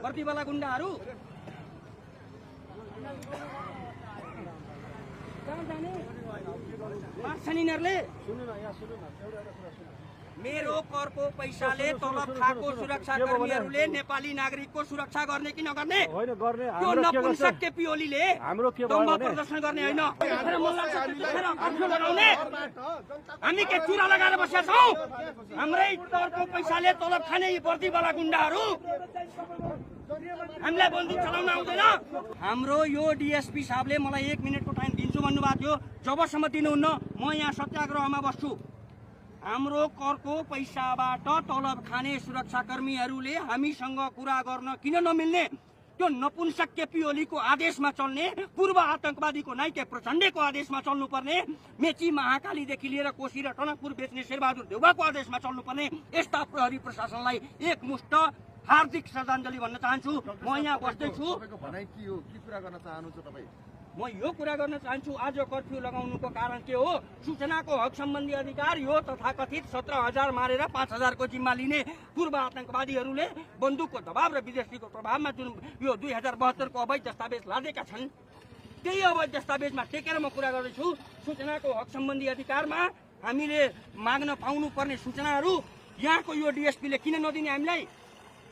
वर्दीवाला गुण्डाहरू मेरो करको पैसाले तलब खाएको सुरक्षाकर्मीहरूले नेपाली नागरिकको सुरक्षा गर्ने कि नगर्ने? त्यो नपुंसक केपी ओलीले दम्भ प्रदर्शन गर्ने होइन। हामी के चुरा लगाएर बसेका छौँ? हाम्रै करको पैसाले तलब खाने यी वर्दीवाला गुण्डाहरू हामीलाई बन्दुक चलाउन आउँदैन। हाम्रो यो डीएसपी साहबले मलाई 1 मिनेटको टाइम दिन्छु भन्नुभएको थियो। जबसम्म दिनुहुन्न म यहाँ सत्याग्रहमा बस्छु। हाम्रो करको पैसाबाट तलब खाने सुरक्षाकर्मीहरूले हामीसँग कुरा गर्न किन नमिल्ने? त्यो नपुंसक केपी ओलीको आदेशमा चल्ने, पूर्व आतंकवादीको नाइके प्रचण्डको आदेशमा चल्नुपर्ने, मेची महाकालीदेखि लिएर कोशी र टनकपुर बेच्ने शेरबहादुर देउवाको आदेशमा चल्नुपर्ने यस्ता प्रहरी प्रशासनलाई एकमुष्ट हार्दिक श्रद्धाञ्जली भन्न चाहन्छु। म यहाँ बस्दैछु। म यो कुरा गर्न चाहन्छु, आज कर्फ्यू लगाउनुको कारण के हो? सूचनाको हक सम्बन्धी अधिकार यो तथाकथित 17,000 मारेर 5,000 को जिम्मा लिने पूर्व आतंकवादीहरूले बन्दुकको दबाव र विदेशीको प्रभावमा जुन यो 2072 को अवैध दस्तावेज लादेका छन्, त्यही अवैध दस्तावेजमा टेकेर म कुरा गर्दैछु। सूचनाको हक सम्बन्धी अधिकारमा हामीले माग्न पाउनु पर्ने सूचनाहरू यहाँको यो डीएसपीले किन नदिने? हामीलाई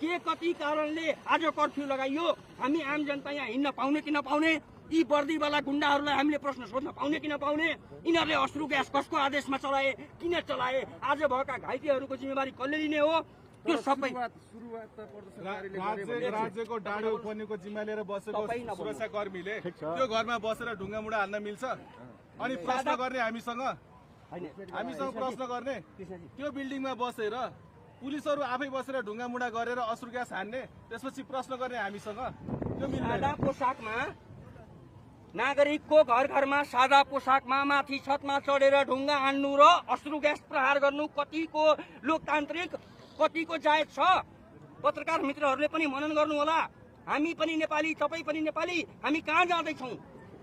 के कति कारणले आज कर्फ्यू लगाइयो? हामी आम जनता यहाँ हिँड्न पाउने कि नपाउने? यी वर्दीवाला गुण्डाहरूलाई हामीले प्रश्न सोध्न पाउने कि नपाउने? यिनीहरूले अश्रु ग्यास कसको आदेशमा चलाए, किन चलाए? आज भएका घाइतेहरूको जिम्मेवारी कसले लिने हो? त्यो सबै राज्यको डाँडो उपनिको जिम्मा लिएर बसेको सुरक्षाकर्मीले त्यो घरमा बसेर ढुङ्गा मुढा हाल्न मिल्छ? अनि प्रश्न गर्ने हामीसँग प्रश्न गर्ने? त्यो बिल्डिङमा बसेर पुलिसहरू आफै बसेर ढुङ्गा मुढा गरेर अश्रु ग्यास हान्ने, त्यसपछि प्रश्न गर्ने हामीसँग? त्यो सादा पोसाकमा नागरिकको घर घरमा सादा पोसाकमा माथि छतमा चढेर ढुङ्गा हान्नु र अश्रु ग्यास प्रहार गर्नु कतिको लोकतान्त्रिक, कतिको जायज छ? पत्रकार मित्रहरूले पनि मनन गर्नु होला। हामी पनि नेपाली, तपाईँ पनि नेपाली। हामी कहाँ जाँदैछौँ?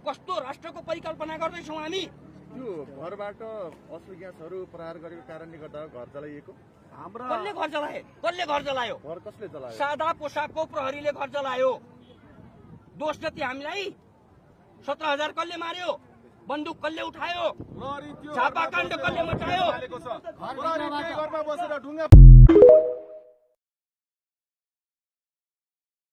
कस्तो राष्ट्रको परिकल्पना गर्दैछौँ हामी? त्यो घरबाट अश्रु ग्यासहरू प्रहार गरेको कारणले गर्दा घर जलाइएको? कसले घर जलाए? कसले घर जलायो? घर कसले जलायो? सादा पोसाकको प्रहरीले घर जलायो। दोष जति हामीलाई? 17,000 कसले मार्यो? बन्दुक कसले उठायो? छापाकाण्ड कसले मचायो? घरमा बसेर ढुङ्गा